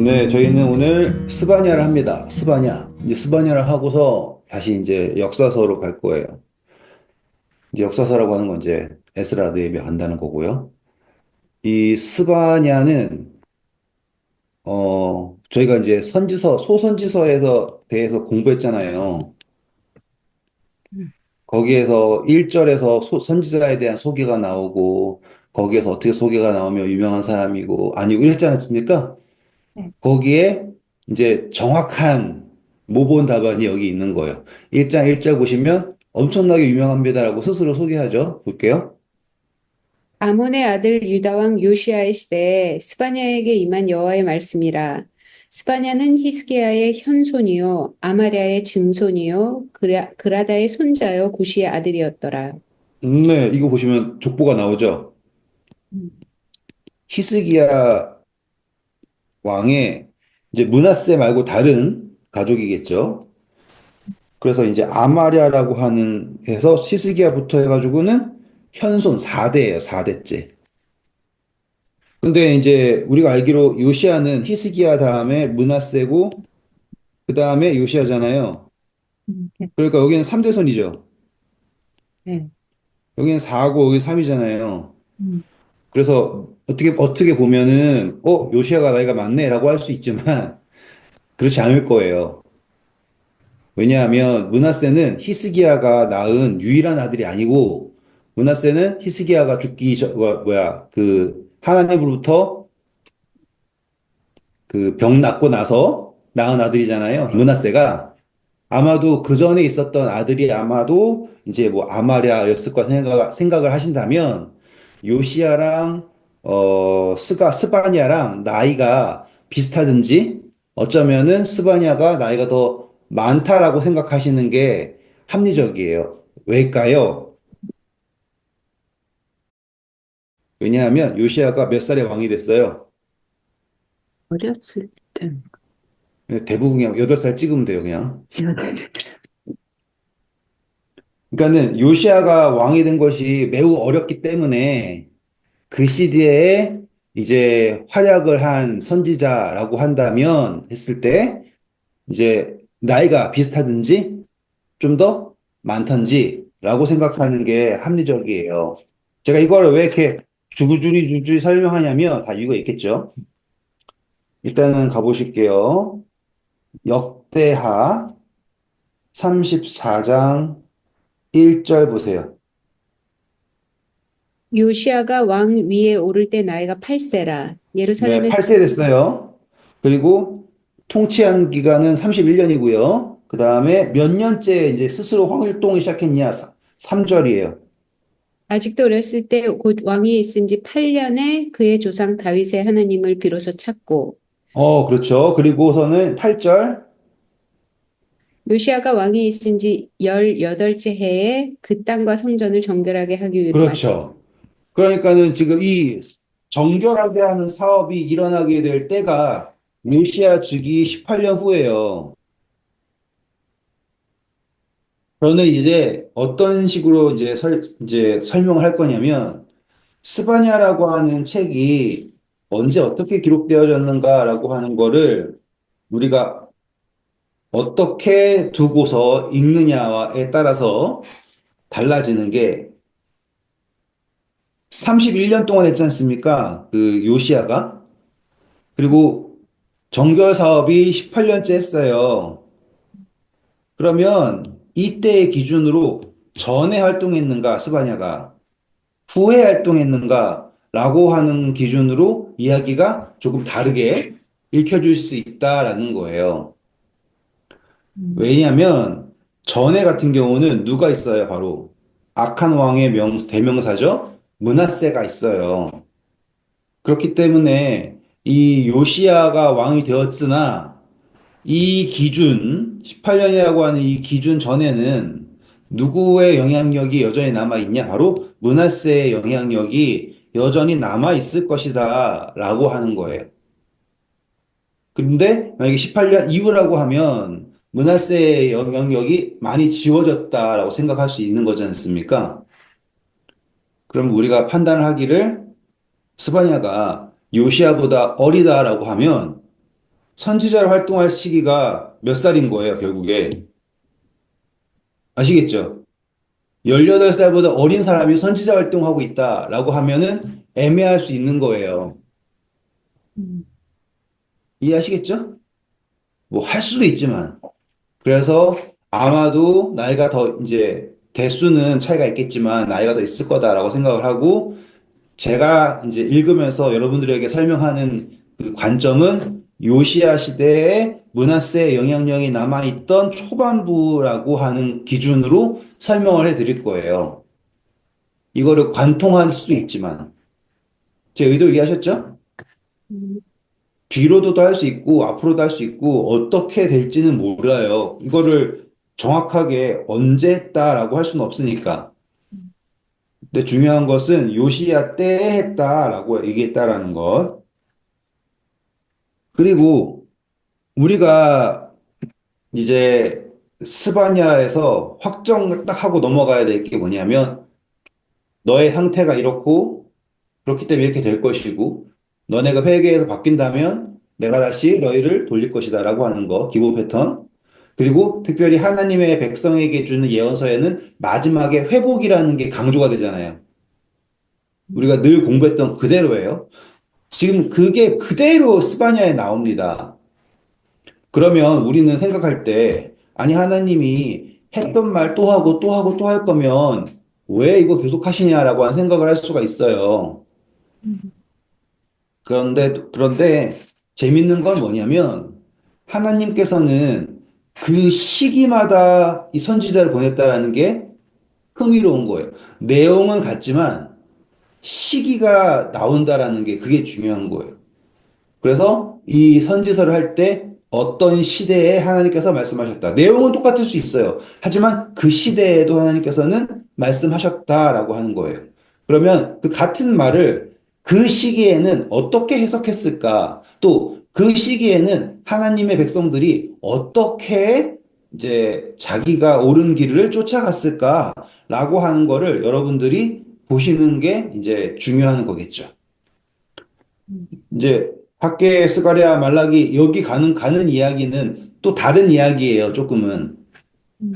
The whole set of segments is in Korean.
네, 저희는 오늘 스바냐를 합니다. 스바냐. 이제 스바냐를 하고서 다시 이제 역사서로 갈 거예요. 이제 역사서라고 하는 건 이제 에스라 느헤미야 간다는 거고요. 이 스바냐는 저희가 이제 선지서, 소선지서에서 대해서 공부했잖아요. 거기에서 1절에서 선지자에 대한 소개가 나오고 거기에서 어떻게 소개가 나오면 유명한 사람이고 아니고 이랬지 않습니까? 네. 거기에 이제 정확한 모본 답안이 여기 있는 거예요. 1장 1절 보시면 엄청나게 유명합니다라고 스스로 소개하죠. 볼게요. 아몬의 아들 유다 왕 요시아의 시대에 스바냐에게 임한 여호와의 말씀이라. 스바냐는 히스기야의 현손이요 아마랴의 증손이요 그라다의 손자요 구시의 아들이었더라. 네, 이거 보시면 족보가 나오죠. 음. 히스기야 왕의 이제 므낫세 말고 다른 가족이겠죠. 그래서 이제 아마랴라고 하는 해서 히스기야부터 해가지고는 현손 4대예요, 4대째. 근데 이제 우리가 알기로 요시아는 히스기야 다음에 므낫세고 그 다음에 요시아잖아요. 네. 그러니까 여기는 3대 손이죠. 네. 여기는 4고 여기 3이잖아요. 음. 그래서 어떻게 보면은 요시아가 나이가 많네라고 할 수 있지만 그렇지 않을 거예요. 왜냐하면 므낫세는 히스기야가 낳은 유일한 아들이 아니고 므낫세는 히스기야가 죽기 전 그 하나님으로부터 그 병 낫고 나서 낳은 아들이잖아요. 므낫세가 아마도 그 전에 있었던 아들이 아마도 이제 뭐 아마랴였을 거 생각을 하신다면 요시아랑 스바냐랑 나이가 비슷하든지 어쩌면은 스바냐가 나이가 더 많다라고 생각하시는 게 합리적이에요. 왜일까요? 왜냐하면 요시아가 몇 살에 왕이 됐어요? 어렸을 때. 대부분 그냥 8살 찍으면 돼요, 그냥. 그러니까는 요시아가 왕이 된 것이 매우 어렸기 때문에 그 시대에 이제 활약을 한 선지자라고 한다면 했을 때 이제 나이가 비슷하든지 좀 더 많던지라고 생각하는 게 합리적이에요. 제가 이걸 왜 이렇게 줄줄이 설명하냐면 다 이유가 있겠죠. 일단은 가보실게요. 역대하 34장 1절 보세요. 요시아가 왕 위에 오를 때 나이가 8세라. 네, 예루살렘에 8세 됐어요. 그리고 통치한 기간은 31년이고요. 그 다음에 몇 년째 이제 스스로 활동을 시작했냐? 3절이에요. 아직도 어렸을 때 곧 왕이 있은 지 8년에 그의 조상 다윗의 하나님을 비로소 찾고 그렇죠. 그리고서는 8절. 요시아가 왕이 있은 지 18째 해에 그 땅과 성전을 정결하게 하기 위로 그렇죠. 그러니까는 지금 이 정결하게 하는 사업이 일어나게 될 때가 메시아 즉위 18년 후예요. 저는 이제 어떤 식으로 이제 설명을 할 거냐면 스바냐라고 하는 책이 언제 어떻게 기록되어졌는가라고 하는 거를 우리가 어떻게 두고서 읽느냐에 따라서 달라지는 게 31년 동안 했지 않습니까? 그 요시아가. 그리고 정결 사업이 18년째 했어요. 그러면 이때의 기준으로 전에 활동했는가, 스바냐가 후에 활동했는가 라고 하는 기준으로 이야기가 조금 다르게 읽혀질 수 있다라는 거예요. 왜냐하면 전에 같은 경우는 누가 있어요? 바로 악한 왕의 대명사죠. 므낫세가 있어요. 그렇기 때문에 이 요시아가 왕이 되었으나 이 기준 18년이라고 하는 이 기준 전에는 누구의 영향력이 여전히 남아 있냐? 바로 므낫세의 영향력이 여전히 남아 있을 것이다라고 하는 거예요. 근데 만약에 18년 이후라고 하면 므낫세의 영향력이 많이 지워졌다라고 생각할 수 있는 거지 않습니까? 그럼 우리가 판단을 하기를 스바냐가 요시아보다 어리다라고 하면 선지자로 활동할 시기가 몇 살인 거예요, 결국에. 아시겠죠? 18살보다 어린 사람이 선지자 활동하고 있다라고 하면은 애매할 수 있는 거예요. 음, 이해하시겠죠? 뭐 할 수도 있지만. 그래서 아마도 나이가 더 이제 대수는 차이가 있겠지만 나이가 더 있을 거다라고 생각을 하고 제가 이제 읽으면서 여러분들에게 설명하는 그 관점은 요시야 시대에 므낫세의 영향력이 남아있던 초반부라고 하는 기준으로 설명을 해 드릴 거예요. 이거를 관통할 수 있지만 제 의도 이해하셨죠? 음, 뒤로도 할 수 있고 앞으로도 할 수 있고 어떻게 될지는 몰라요. 이거를 정확하게 언제 했다라고 할 수는 없으니까. 근데 중요한 것은 요시야 때에 했다라고 얘기했다라는 것. 그리고 우리가 이제 스바냐에서 확정 딱 하고 넘어가야 될 게 뭐냐면 너의 상태가 이렇고 그렇기 때문에 이렇게 될 것이고 너네가 회개해서 바뀐다면 내가 다시 너희를 돌릴 것이다라고 하는 거 기본 패턴. 그리고 특별히 하나님의 백성에게 주는 예언서에는 마지막에 회복이라는 게 강조가 되잖아요. 우리가 늘 공부했던 그대로예요. 지금 그게 그대로 스바냐에 나옵니다. 그러면 우리는 생각할 때, 아니, 하나님이 했던 말 또 하고 또 하고 또 할 거면 왜 이거 계속 하시냐라고 하는 생각을 할 수가 있어요. 음, 그런데 재밌는 건 뭐냐면 하나님께서는 그 시기마다 이 선지자를 보냈다라는 게 흥미로운 거예요. 내용은 같지만 시기가 나온다라는 게 그게 중요한 거예요. 그래서 이 선지서를 할 때 어떤 시대에 하나님께서 말씀하셨다. 내용은 똑같을 수 있어요. 하지만 그 시대에도 하나님께서는 말씀하셨다라고 하는 거예요. 그러면 그 같은 말을 그 시기에는 어떻게 해석했을까? 또 그 시기에는 하나님의 백성들이 어떻게 이제 자기가 옳은 길을 쫓아갔을까라고 하는 거를 여러분들이 보시는 게 이제 중요한 거겠죠. 음, 이제 학계 스가랴 말라기 여기 가는 이야기는 또 다른 이야기예요, 조금은. 음,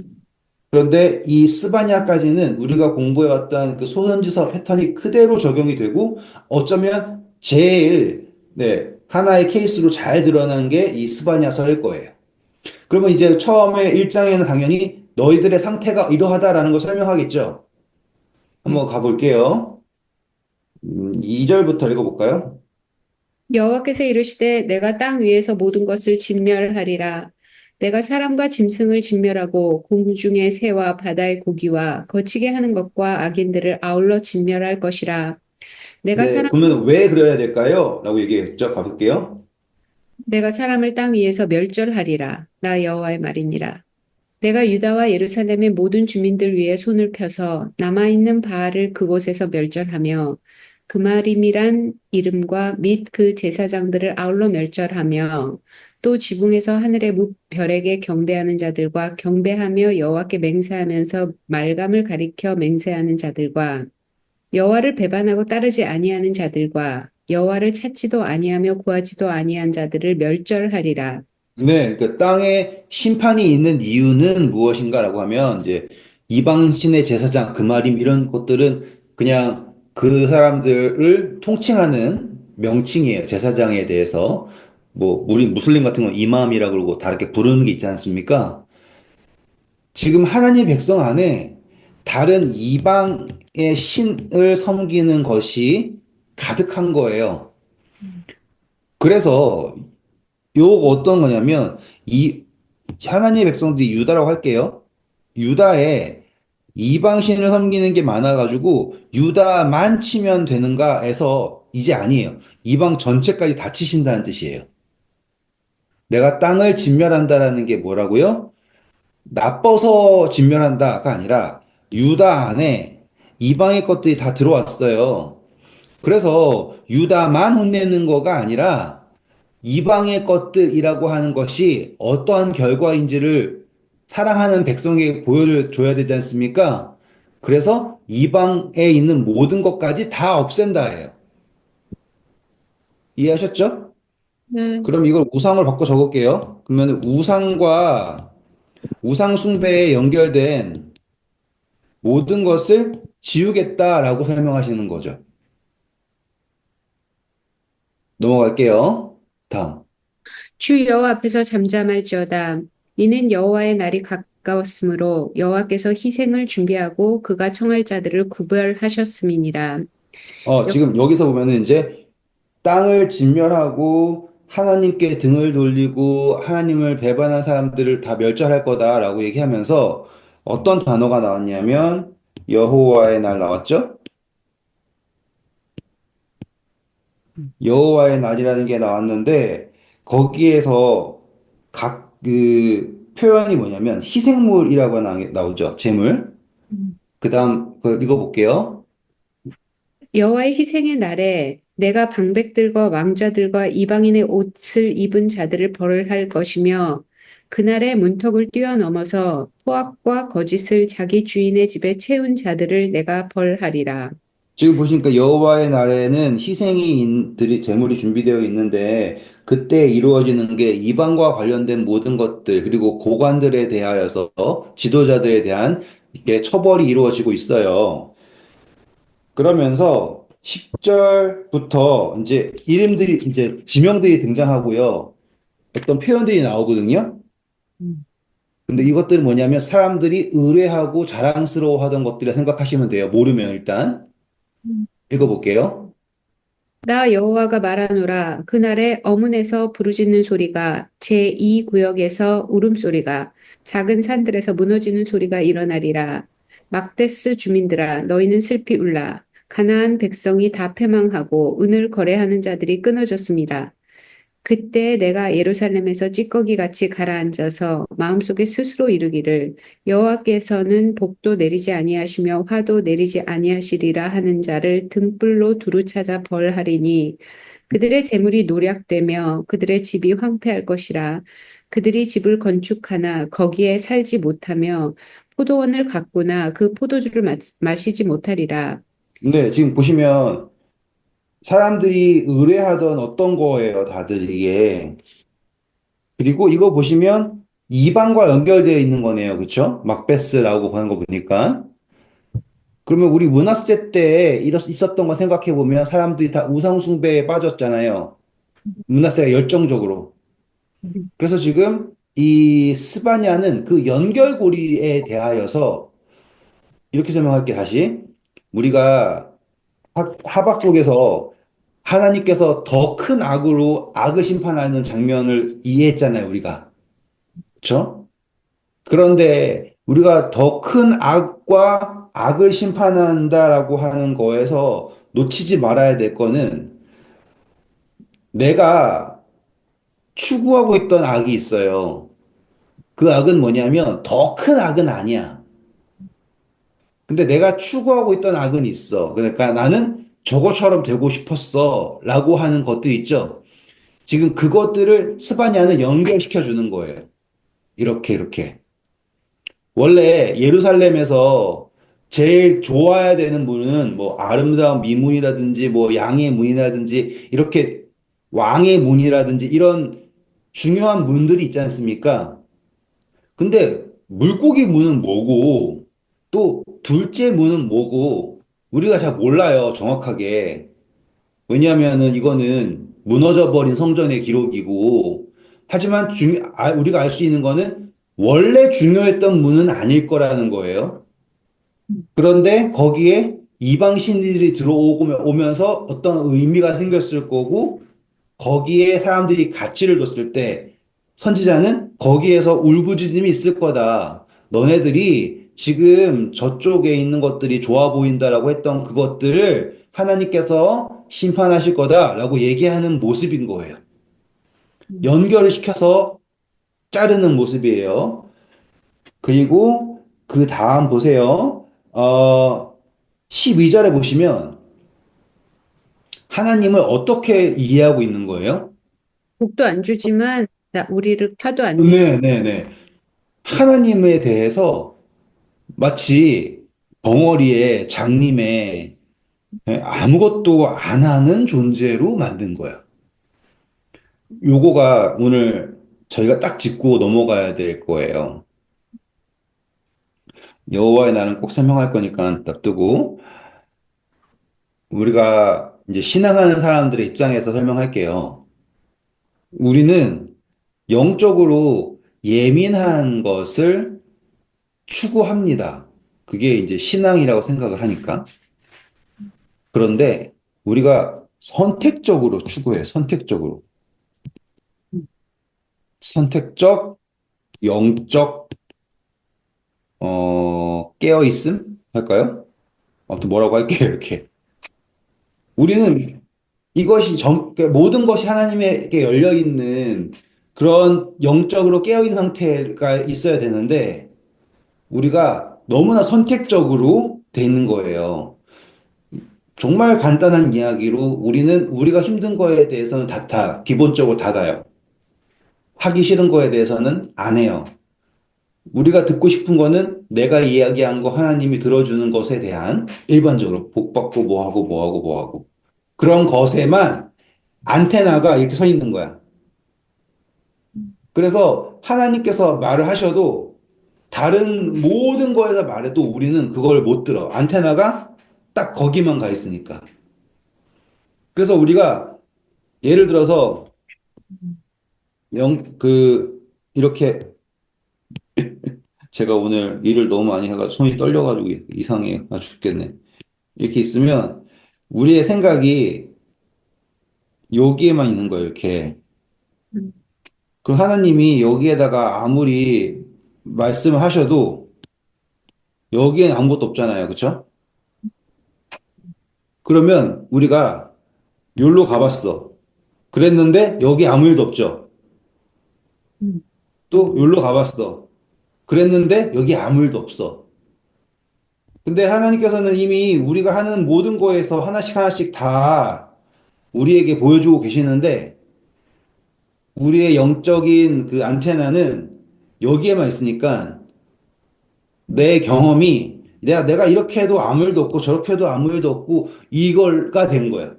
그런데 이 스바냐까지는 우리가 공부해왔던 그 소선지서 패턴이 그대로 적용이 되고 어쩌면 제일 하나의 케이스로 잘 드러난 게 이 스바냐서일 거예요. 그러면 이제 처음에 1장에는 당연히 너희들의 상태가 이러하다라는 걸 설명하겠죠. 네. 한번 가볼게요. 2절부터 읽어볼까요? 여호와께서 이르시되 내가 땅 위에서 모든 것을 진멸하리라. 내가 사람과 짐승을 진멸하고 공중의 새와 바다의 고기와 거치게 하는 것과 악인들을 아울러 진멸할 것이라. 내가 네, 사람 그러면 왜 그래야 될까요? 라고 얘기했죠. 가볼게요. 내가 사람을 땅 위에서 멸절하리라. 나 여호와의 말이니라. 내가 유다와 예루살렘의 모든 주민들 위에 손을 펴서 남아있는 바알을 그곳에서 멸절하며 그마림이란 이름과 및 그 제사장들을 아울러 멸절하며 또 지붕에서 하늘의 별에게 경배하는 자들과 경배하며 여호와께 맹세하면서 말감을 가리켜 맹세하는 자들과 여호와를 배반하고 따르지 아니하는 자들과 여호와를 찾지도 아니하며 구하지도 아니한 자들을 멸절하리라. 네, 그 땅에 심판이 있는 이유는 무엇인가라고 하면 이제 이방신의 제사장 그마림 이런 것들은 그냥 그 사람들을 통칭하는 명칭이에요. 제사장에 대해서 뭐 우리 무슬림 같은 건 이맘이라 그러고 다르게 부르는 게 있지 않습니까? 지금 하나님 백성 안에 다른 이방의 신을 섬기는 것이 가득한 거예요. 그래서 요거 어떤 거냐면 이 하나님의 백성들이 유다라고 할게요. 유다에 이방신을 섬기는 게 많아가지고 유다만 치면 되는가 해서 이제 아니에요. 이방 전체까지 다 치신다는 뜻이에요. 내가 땅을 진멸한다라는 게 뭐라고요? 나빠서 진멸한다가 아니라 유다 안에 이방의 것들이 다 들어왔어요. 그래서 유다만 혼내는 거가 아니라 이방의 것들이라고 하는 것이 어떠한 결과인지를 사랑하는 백성에게 보여줘야 되지 않습니까? 그래서 이방에 있는 모든 것까지 다 없앤다예요. 이해하셨죠? 네. 그럼 이걸 우상을 바꿔 적을게요. 그러면 우상과 우상 숭배에 연결된 모든 것을 지우겠다라고 설명하시는 거죠. 넘어갈게요. 다음. 주 여호와 앞에서 잠잠할지어다. 이는 여호와의 날이 가까웠으므로 여호와께서 희생을 준비하고 그가 청할 자들을 구별하셨음이니라. 여- 지금 여기서 보면은 이제 땅을 진멸하고 하나님께 등을 돌리고 하나님을 배반한 사람들을 다 멸절할 거다라고 얘기하면서 어떤 단어가 나왔냐면 여호와의 날 나왔죠? 여호와의 날이라는 게 나왔는데 거기에서 각 그 표현이 뭐냐면 희생물이라고 나오죠. 제물. 그다음 그 읽어볼게요. 여호와의 희생의 날에 내가 방백들과 왕자들과 이방인의 옷을 입은 자들을 벌할 것이며 그날에 문턱을 뛰어넘어서 포악과 거짓을 자기 주인의 집에 채운 자들을 내가 벌하리라. 지금 보시니까 여호와의 날에는 들이 제물이 준비되어 있는데 그때 이루어지는 게 이방과 관련된 모든 것들 그리고 고관들에 대하여서 지도자들에 대한 이렇게 처벌이 이루어지고 있어요. 그러면서 10절부터 이제 이름들이 이제 지명들이 등장하고요. 어떤 표현들이 나오거든요. 근데 이것들은 뭐냐면 사람들이 의뢰하고 자랑스러워하던 것들이라 생각하시면 돼요. 모르면 일단 읽어볼게요. 나 여호와가 말하노라. 그날에 어문에서 부르짖는 소리가 제2구역에서 울음소리가 작은 산들에서 무너지는 소리가 일어나리라. 막데스 주민들아 너희는 슬피 울라. 가나안 백성이 다 패망하고 은을 거래하는 자들이 끊어졌습니다. 그때 내가 예루살렘에서 찌꺼기 같이 가라앉아서 마음속에 스스로 이르기를 여호와께서는 복도 내리지 아니하시며 화도 내리지 아니하시리라 하는 자를 등불로 두루 찾아 벌하리니 그들의 재물이 노략되며 그들의 집이 황폐할 것이라 그들이 집을 건축하나 거기에 살지 못하며 포도원을 가꾸나 그 포도주를 마시지 못하리라. 근데 지금 보시면 사람들이 의뢰하던 어떤 거예요, 다들 이게. 그리고 이거 보시면 이방과 연결되어 있는 거네요. 그쵸? 막베스라고 하는 거 보니까. 그러면 우리 문화세 때 있었던 거 생각해 보면 사람들이 다 우상숭배에 빠졌잖아요. 문화세가 열정적으로. 그래서 지금 이 스바냐는 그 연결고리에 대하여서 이렇게 설명할게 다시. 우리가 하박국에서 하나님께서 더 큰 악으로 악을 심판하는 장면을 이해했잖아요, 우리가. 그렇죠? 그런데 우리가 더 큰 악과 악을 심판한다라고 하는 거에서 놓치지 말아야 될 거는 내가 추구하고 있던 악이 있어요. 그 악은 뭐냐면 더 큰 악은 아니야. 근데 내가 추구하고 있던 악은 있어. 그러니까 나는 저거처럼 되고 싶었어. 라고 하는 것들 있죠. 지금 그것들을 스바냐는 연결시켜 주는 거예요. 이렇게, 이렇게. 원래 예루살렘에서 제일 좋아야 되는 문은 뭐 아름다운 미문이라든지 뭐 양의 문이라든지 이렇게 왕의 문이라든지 이런 중요한 문들이 있지 않습니까? 근데 물고기 문은 뭐고 또 둘째 문은 뭐고 우리가 잘 몰라요, 정확하게. 왜냐하면은 이거는 무너져 버린 성전의 기록이고, 하지만 우리가 알 수 있는 거는 원래 중요했던 문은 아닐 거라는 거예요. 그런데 거기에 이방 신들이 들어오면서 어떤 의미가 생겼을 거고, 거기에 사람들이 가치를 뒀을 때 선지자는 거기에서 울부짖음이 있을 거다. 너네들이 지금 저쪽에 있는 것들이 좋아 보인다라고 했던 그것들을 하나님께서 심판하실 거다라고 얘기하는 모습인 거예요. 연결을 시켜서 자르는 모습이에요. 그리고 그 다음 보세요. 12절에 보시면 하나님을 어떻게 이해하고 있는 거예요? 복도 안 주지만 우리를 화도 안 내. 네, 네, 네. 하나님에 대해서 마치 벙어리의 장님의 아무것도 안 하는 존재로 만든 거야. 요거가 오늘 저희가 딱 짚고 넘어가야 될 거예요. 여호와의 날은 꼭 설명할 거니까 납두고 우리가 이제 신앙하는 사람들의 입장에서 설명할게요. 우리는 영적으로 예민한 것을 추구합니다. 그게 이제 신앙이라고 생각을 하니까. 그런데 우리가 선택적으로 추구해요. 선택적으로. 선택적, 영적, 깨어있음? 할까요? 아무튼 뭐라고 할게요. 이렇게. 우리는 이것이 그러니까 모든 것이 하나님에게 열려 있는 그런 영적으로 깨어있는 상태가 있어야 되는데 우리가 너무나 선택적으로 돼 있는 거예요. 정말 간단한 이야기로 우리는 우리가 힘든 거에 대해서는 기본적으로 닫아요. 하기 싫은 거에 대해서는 안 해요. 우리가 듣고 싶은 거는 내가 이야기한 거 하나님이 들어주는 것에 대한 일반적으로 복 받고 뭐 하고 뭐 하고 뭐 하고 그런 것에만 안테나가 이렇게 서 있는 거야. 그래서 하나님께서 말을 하셔도 다른 모든 거에서 말해도 우리는 그걸 못 들어. 안테나가 딱 거기만 가 있으니까. 그래서 우리가 예를 들어서 이렇게 제가 오늘 일을 너무 많이 해가지고 손이 떨려가지고 이상해. 아, 죽겠네. 이렇게 있으면 우리의 생각이 여기에만 있는 거예요. 이렇게. 음, 그럼 하나님이 여기에다가 아무리 말씀을 하셔도 여기엔 아무것도 없잖아요. 그쵸? 그러면 우리가 여기로 가봤어. 그랬는데 여기 아무 일도 없죠. 음, 또 여기로 가봤어. 그랬는데 여기 아무 일도 없어. 근데 하나님께서는 이미 우리가 하는 모든 거에서 하나씩 하나씩 다 우리에게 보여주고 계시는데 우리의 영적인 그 안테나는 여기에만 있으니까 내 경험이 내가 이렇게 해도 아무 일도 없고 저렇게 해도 아무 일도 없고 이걸가 된 거야.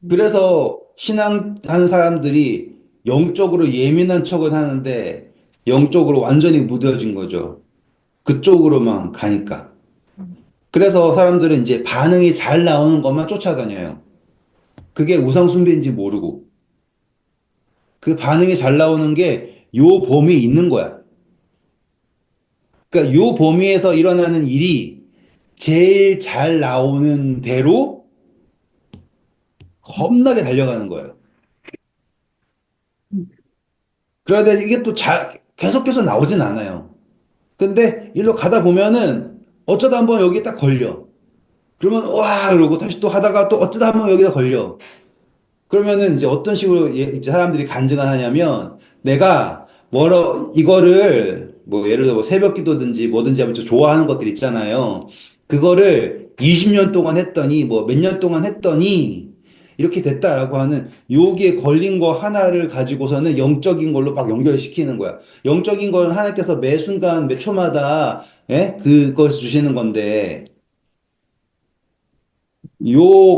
그래서 신앙하는 사람들이 영적으로 예민한 척은 하는데 영적으로 완전히 무뎌진 거죠. 그쪽으로만 가니까. 그래서 사람들은 이제 반응이 잘 나오는 것만 쫓아다녀요. 그게 우상숭배인지 모르고. 그 반응이 잘 나오는 게 요 범위 있는 거야. 그러니까 요 범위에서 일어나는 일이 제일 잘 나오는 대로 겁나게 달려가는 거예요. 음, 그런데 이게 또 계속해서 나오진 않아요. 근데 일로 가다 보면은 어쩌다 한번 여기에 딱 걸려. 그러면 와 그러고 다시 또 하다가 또 어쩌다 한번 여기다 걸려. 그러면은 이제 어떤 식으로 이제 사람들이 간증을 하냐면 내가 이거를 뭐 예를 들어 뭐 새벽 기도든지 뭐든지 하면 좀 좋아하는 것들 있잖아요. 그거를 20년 동안 했더니 뭐 몇 년 동안 했더니 이렇게 됐다라고 하는 여기에 걸린 거 하나를 가지고서는 영적인 걸로 막 연결시키는 거야. 영적인 건 하나님께서 매 순간 매 초마다 그것을 주시는 건데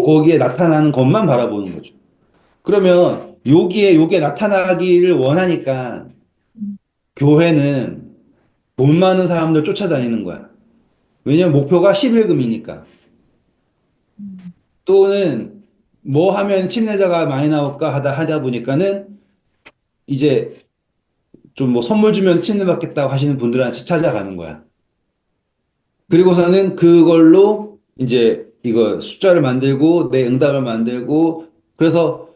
거기에 나타나는 것만 바라보는 거죠. 그러면 요게 나타나기를 원하니까 교회는 돈 많은 사람들 쫓아다니는 거야. 왜냐면 목표가 11금이니까. 또는 뭐 하면 침례자가 많이 나올까 하다 보니까는 이제 좀 뭐 선물 주면 침례 받겠다고 하시는 분들한테 찾아가는 거야. 그리고서는 그걸로 이제 이거 숫자를 만들고 내 응답을 만들고 그래서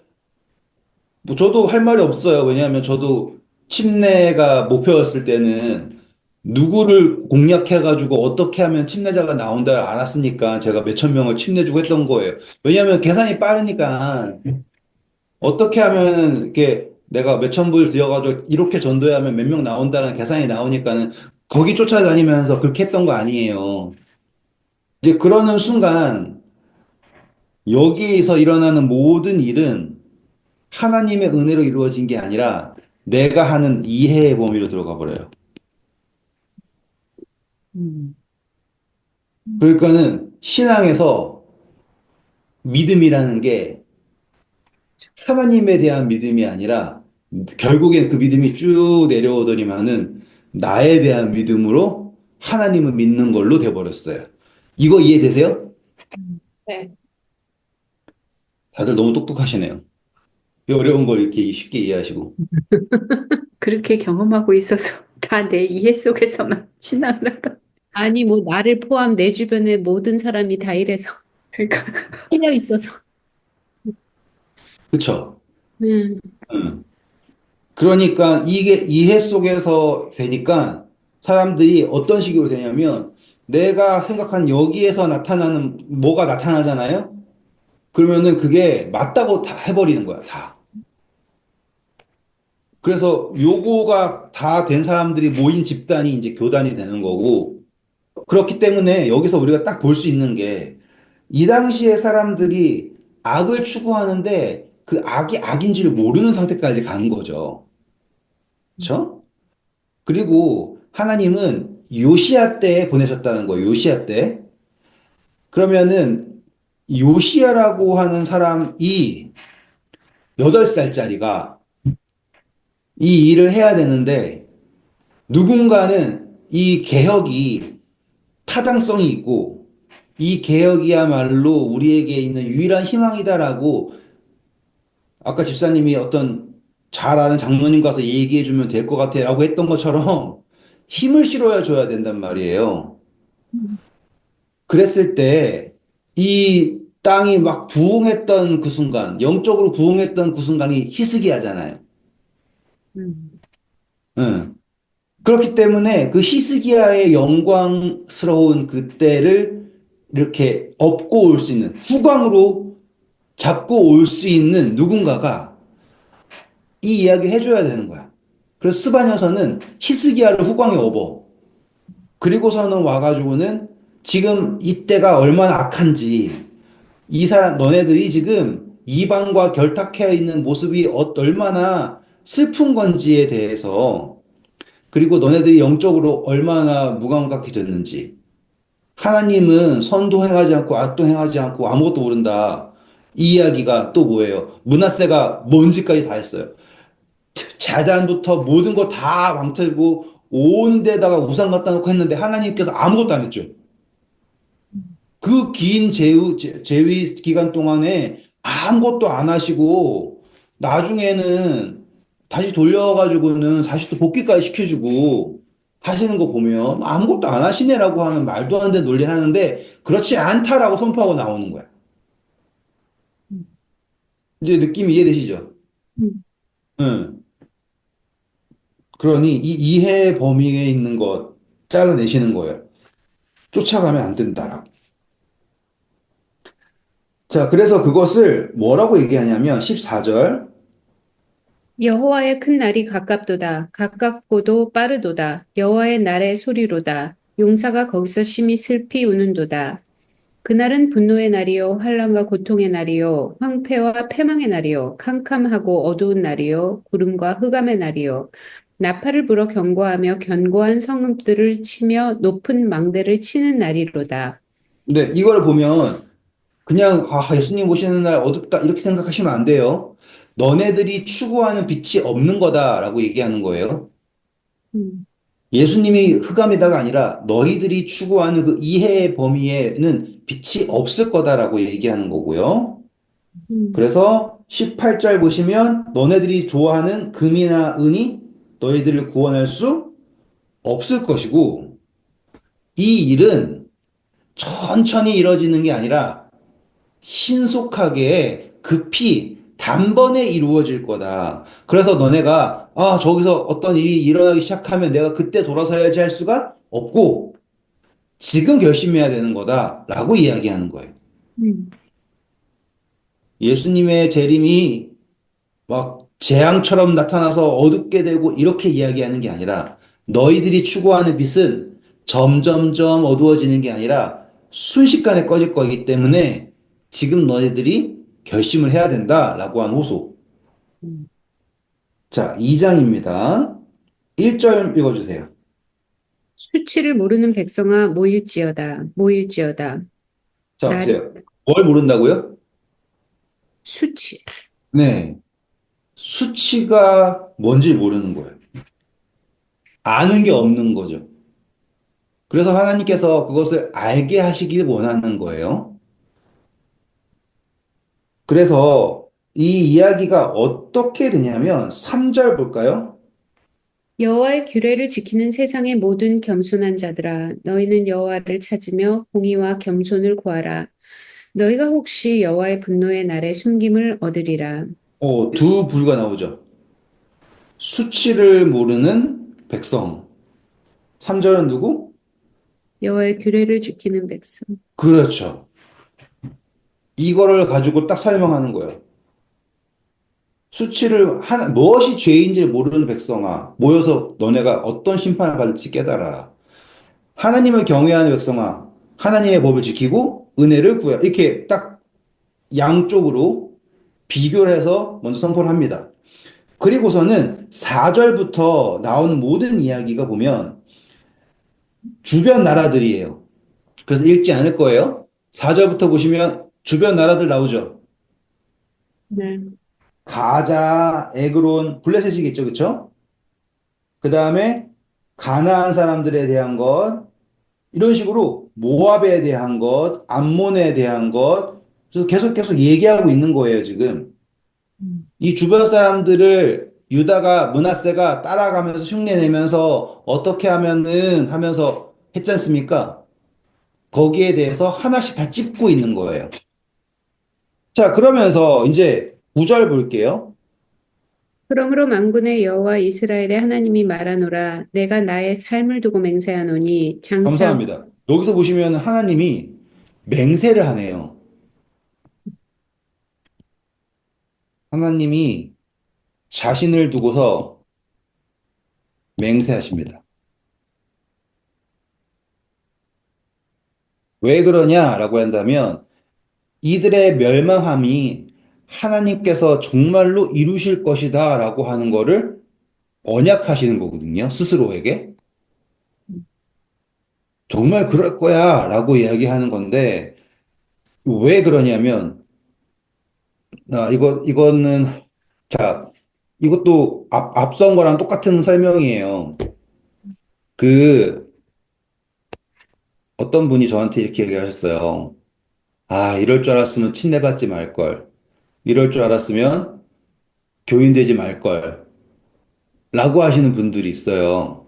뭐 저도 할 말이 없어요. 왜냐하면 저도 침례가 목표였을 때는 누구를 공략해가지고 어떻게 하면 침례자가 나온다를 알았으니까 제가 몇천 명을 침례주고 했던 거예요. 왜냐하면 계산이 빠르니까 어떻게 하면 이렇게 내가 몇천 불 들여가지고 이렇게 전도해야 하면 몇 명 나온다는 계산이 나오니까는 거기 쫓아다니면서 그렇게 했던 거 아니에요. 이제 그러는 순간 여기에서 일어나는 모든 일은 하나님의 은혜로 이루어진 게 아니라 내가 하는 이해의 범위로 들어가 버려요. 음, 그러니까는 신앙에서 믿음이라는 게 하나님에 대한 믿음이 아니라 결국엔 그 믿음이 쭉 내려오더니만은 나에 대한 믿음으로 하나님을 믿는 걸로 돼버렸어요. 이거 이해되세요? 네. 다들 너무 똑똑하시네요. 이 어려운 걸 이렇게 쉽게 이해하시고. 그렇게 경험하고 있어서 다 내 이해 속에서만 지나가다. 아니, 뭐, 나를 포함 내 주변의 모든 사람이 다 이래서, 그러니까 틀려 있어서. 그쵸? 음, 음. 그러니까 이게 이해 속에서 되니까 사람들이 어떤 식으로 되냐면 내가 생각한 여기에서 나타나는 뭐가 나타나잖아요? 그러면은 그게 맞다고 다 해버리는 거야, 다. 그래서 요거가 다 된 사람들이 모인 집단이 이제 교단이 되는 거고 그렇기 때문에 여기서 우리가 딱 볼 수 있는 게 이 당시에 사람들이 악을 추구하는데 그 악이 악인지를 모르는 상태까지 가는 거죠. 그렇죠? 그리고 하나님은 요시야 때에 보내셨다는 거예요. 요시야 때. 그러면은 요시야라고 하는 사람이 8살짜리가 이 일을 해야 되는데 누군가는 이 개혁이 타당성이 있고 이 개혁이야말로 우리에게 있는 유일한 희망이다라고 아까 집사님이 어떤 잘 아는 장로님 가서 얘기해 주면 될 것 같아라고 했던 것처럼 힘을 실어야 줘야 된단 말이에요. 그랬을 때 이 땅이 막 부흥했던 그 순간, 영적으로 부흥했던 그 순간이 히스기야잖아요. 음, 응. 그렇기 때문에 그 히스기야의 영광스러운 그때를 이렇게 업고 올 수 있는, 후광으로 잡고 올 수 있는 누군가가 이 이야기를 해줘야 되는 거야. 그래서 스바냐서는 히스기야를 후광에 업어. 그리고서는 와가지고는 지금 이때가 얼마나 악한지, 이 사람, 너네들이 지금 이방과 결탁해 있는 모습이 얼마나 슬픈 건지에 대해서, 그리고 너네들이 영적으로 얼마나 무감각해졌는지, 하나님은 선도 행하지 않고 악도 행하지 않고 아무것도 모른다. 이 이야기가 또 뭐예요? 므낫세가 뭔지까지 다 했어요. 재단부터 모든 거 다 망틀고 온 데다가 우상 갖다 놓고 했는데 하나님께서 아무것도 안 했죠. 그 긴 재위 기간 동안에 아무것도 안 하시고 나중에는 다시 돌려가지고는 다시 또 복귀까지 시켜주고 하시는 거 보면 아무것도 안 하시네라고 하는 말도 안 되는 논리를 하는데 그렇지 않다라고 선포하고 나오는 거야. 이제 느낌 이해되시죠? 음. 응. 그러니 이 이해 범위에 있는 것 잘라내시는 거예요. 쫓아가면 안 된다라고. 자, 그래서 그것을 뭐라고 얘기하냐면 14절. 여호와의 큰 날이 가깝도다. 가깝고도 빠르도다. 여호와의 날의 소리로다. 용사가 거기서 심히 슬피 우는도다. 그날은 분노의 날이요, 환란과 고통의 날이요, 황폐와 패망의 날이요, 캄캄하고 어두운 날이요, 구름과 흑암의 날이요, 나팔을 불어 경고하며 견고한 성읍들을 치며 높은 망대를 치는 날이로다. 근데 이걸 보면 그냥 예수님 오시는 날 어둡다 이렇게 생각하시면 안 돼요. 너네들이 추구하는 빛이 없는 거다라고 얘기하는 거예요. 음, 예수님이 흑암이다가 아니라 너희들이 추구하는 그 이해의 범위에는 빛이 없을 거다라고 얘기하는 거고요. 음, 그래서 18절 보시면 너네들이 좋아하는 금이나 은이 너희들을 구원할 수 없을 것이고 이 일은 천천히 이뤄지는 게 아니라 신속하게 급히 단번에 이루어질 거다. 그래서 너네가 저기서 어떤 일이 일어나기 시작하면 내가 그때 돌아서야지 할 수가 없고 지금 결심해야 되는 거다라고 이야기하는 거예요. 음, 예수님의 재림이 막 재앙처럼 나타나서 어둡게 되고 이렇게 이야기하는 게 아니라 너희들이 추구하는 빛은 점점점 어두워지는 게 아니라 순식간에 꺼질 거기 때문에 지금 너희들이 결심을 해야 된다라고 한 호소. 음. 자, 2장입니다. 1절 읽어주세요. 수치를 모르는 백성아 모일지어다, 모일지어다. 자, 날이 보세요. 뭘 모른다고요? 수치. 네. 수치가 뭔지 모르는 거예요. 아는 게 없는 거죠. 그래서 하나님께서 그것을 알게 하시길 원하는 거예요. 그래서 이 이야기가 어떻게 되냐면 3절 볼까요? 여호와의 규례를 지키는 세상의 모든 겸손한 자들아, 너희는 여호와를 찾으며 공의와 겸손을 구하라. 너희가 혹시 여호와의 분노의 날에 숨김을 얻으리라. 두 부류가 나오죠. 수치를 모르는 백성. 3절은 누구? 여호와의 규례를 지키는 백성. 그렇죠. 이거를 가지고 딱 설명하는 거예요. 무엇이 죄인지를 모르는 백성아, 모여서 너네가 어떤 심판을 받을지 깨달아라. 하나님을 경외하는 백성아, 하나님의 법을 지키고 은혜를 구해. 이렇게 딱 양쪽으로 비교를 해서 먼저 선포를 합니다. 그리고서는 4절부터 나오는 모든 이야기가 보면 주변 나라들이에요. 그래서 읽지 않을 거예요. 4절부터 보시면 주변 나라들 나오죠. 네. 가자, 에그론, 블레셋이겠죠, 그쵸? 그 다음에 가나안 사람들에 대한 것, 이런 식으로 모압에 대한 것, 암몬에 대한 것, 그래서 계속 얘기하고 있는 거예요, 지금. 이 주변 사람들을 유다가, 므낫세가 따라가면서 흉내내면서 어떻게 하면은 하면서 했지 않습니까? 거기에 대해서 하나씩 다 찝고 있는 거예요. 자, 그러면서 이제 9절 볼게요. 그러므로 만군의 여호와 이스라엘의 하나님이 말하노라. 내가 나의 삶을 두고 맹세하노니 장차 감사합니다. 여기서 보시면 하나님이 맹세를 하네요. 하나님이 자신을 두고서 맹세하십니다. 왜 그러냐라고 한다면 이들의 멸망함이 하나님께서 정말로 이루실 것이다라고 하는 거를 언약하시는 거거든요. 스스로에게. 정말 그럴 거야라고 이야기하는 건데 왜 그러냐면 이거는 자 이것도 앞선 거랑 똑같은 설명이에요. 그 어떤 분이 저한테 이렇게 얘기하셨어요. 아, 이럴 줄 알았으면 침례받지 말걸. 이럴 줄 알았으면 교인 되지 말걸. 라고 하시는 분들이 있어요.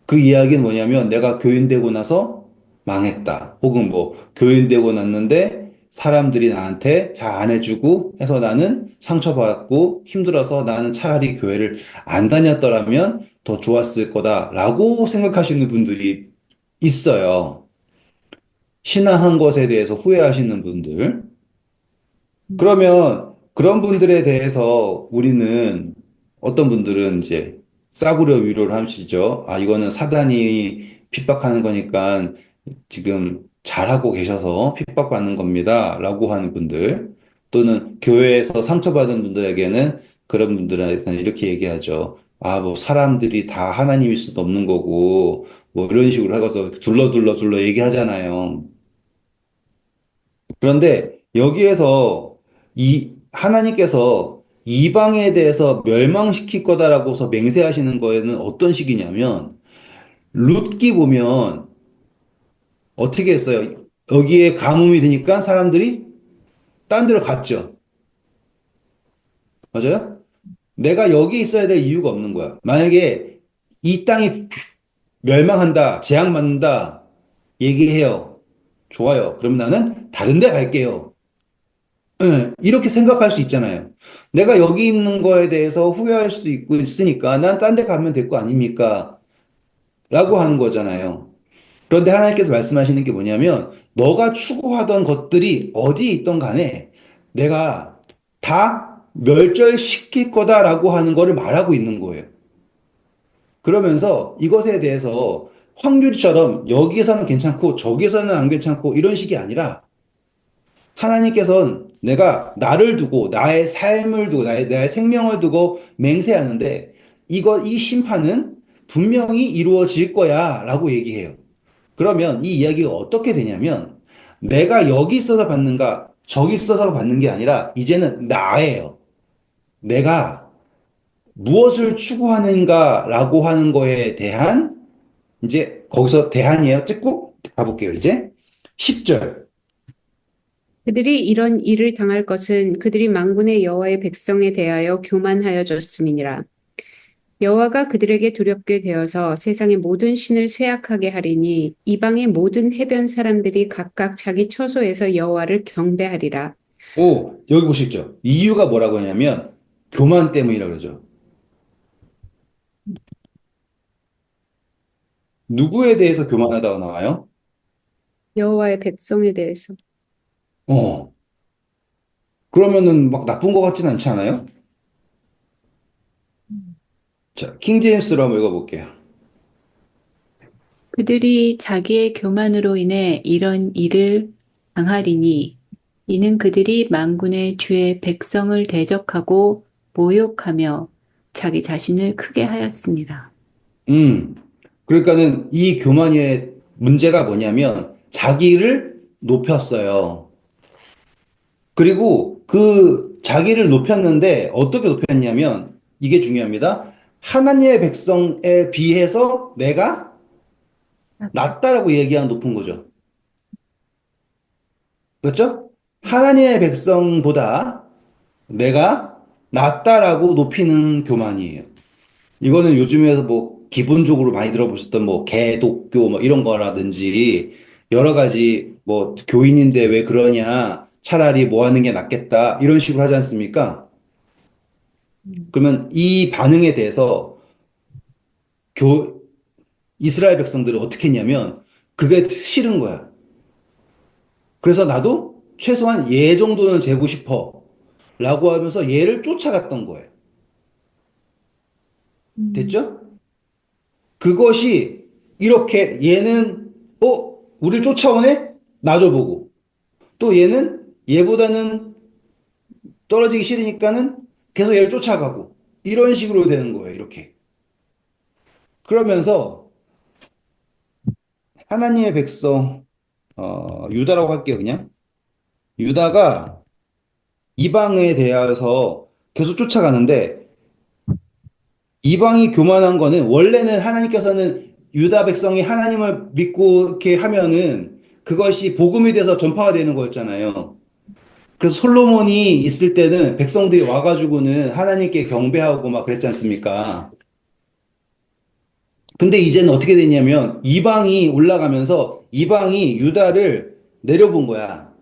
그 이야기는 뭐냐면 내가 교인 되고 나서 망했다. 혹은 뭐 교인 되고 났는데 사람들이 나한테 잘 안 해주고 해서 나는 상처받고 힘들어서 나는 차라리 교회를 안 다녔더라면 더 좋았을 거다라고 생각하시는 분들이 있어요. 신앙한 것에 대해서 후회하시는 분들. 그러면 그런 분들에 대해서 우리는 어떤 분들은 이제 싸구려 위로를 하시죠. 아, 이거는 사단이 핍박하는 거니까 지금 잘하고 계셔서 핍박받는 겁니다. 라고 하는 분들. 또는 교회에서 상처받은 분들에게는 그런 분들한테는 이렇게 얘기하죠. 아, 뭐 사람들이 다 하나님일 수도 없는 거고 뭐 이런 식으로 하고서 둘러 얘기하잖아요. 그런데 여기에서 이 하나님께서 이방에 대해서 멸망시킬 거다라고서 맹세하시는 거에는 어떤 식이냐면 룻기 보면 어떻게 했어요? 여기에 가뭄이 드니까 사람들이 딴 데로 갔죠. 맞아요? 내가 여기 있어야 될 이유가 없는 거야. 만약에 이 땅이 멸망한다, 재앙 맞는다 얘기해요. 좋아요. 그럼 나는 다른 데 갈게요. 예, 이렇게 생각할 수 있잖아요. 내가 여기 있는 거에 대해서 후회할 수도 있고 있으니까 난 딴 데 가면 될 거 아닙니까? 라고 하는 거잖아요. 그런데 하나님께서 말씀하시는 게 뭐냐면 너가 추구하던 것들이 어디에 있던 간에 내가 다 멸절시킬 거다라고 하는 거를 말하고 있는 거예요. 그러면서 이것에 대해서 확률처럼 여기에서는 괜찮고 저기에서는 안 괜찮고 이런 식이 아니라 하나님께서는 내가 나를 두고 나의 삶을 두고 나의 생명을 두고 맹세하는데 이 심판은 분명히 이루어질 거야 라고 얘기해요. 그러면 이 이야기가 어떻게 되냐면 내가 여기 있어서 받는가 저기 있어서 받는 게 아니라 이제는 나예요. 내가 무엇을 추구하는가라고 하는 거에 대한 이제 거기서 대안이에요. 찍고 가볼게요. 이제 10절. 그들이 이런 일을 당할 것은 그들이 만군의 여호와의 백성에 대하여 교만하여졌음이니라. 여호와가 그들에게 두렵게 되어서 세상의 모든 신을 쇠약하게 하리니 이방의 모든 해변 사람들이 각각 자기 처소에서 여호와를 경배하리라. 오, 여기 보시죠. 이유가 뭐라고 하냐면 교만 때문이라고 그러죠. 누구에 대해서 교만하다고 나와요? 여호와의 백성에 대해서. 어, 그러면은 막 나쁜 것 같진 않지 않아요? 자, 킹제임스로 한번 읽어볼게요. 그들이 자기의 교만으로 인해 이런 일을 당하리니 이는 그들이 만군의 주의 백성을 대적하고 모욕하며 자기 자신을 크게 하였습니다. 음, 그러니까는 이 교만의 문제가 뭐냐면 자기를 높였어요. 그리고 그 자기를 높였는데 어떻게 높였냐면 이게 중요합니다. 하나님의 백성에 비해서 내가 낫다라고 얘기한 높은 거죠. 그렇죠? 하나님의 백성보다 내가 낫다라고 높이는 교만이에요. 이거는 요즘에서 뭐 기본적으로 많이 들어보셨던 뭐 개독교 뭐 이런 거라든지 여러 가지 뭐 교인인데 왜 그러냐 차라리 뭐 하는 게 낫겠다 이런 식으로 하지 않습니까? 그러면 이 반응에 대해서 교 이스라엘 백성들은 어떻게 했냐면 그게 싫은 거야. 그래서 나도 최소한 얘 정도는 재고 싶어 라고 하면서 얘를 쫓아갔던 거예요. 됐죠? 그것이 이렇게 얘는 우리를 쫓아오네? 놔줘보고 또 얘는 얘보다는 떨어지기 싫으니까는 계속 얘를 쫓아가고 이런 식으로 되는 거예요. 이렇게. 그러면서 하나님의 백성 유다라고 할게요. 그냥 유다가 이방에 대하여서 계속 쫓아가는데 이방이 교만한 거는 원래는 하나님께서는 유다 백성이 하나님을 믿고 이렇게 하면은 그것이 복음이 돼서 전파가 되는 거였잖아요. 그래서 솔로몬이 있을 때는 백성들이 와가지고는 하나님께 경배하고 막 그랬지 않습니까? 근데 이제는 어떻게 됐냐면 이방이 올라가면서 이방이 유다를 내려본 거야.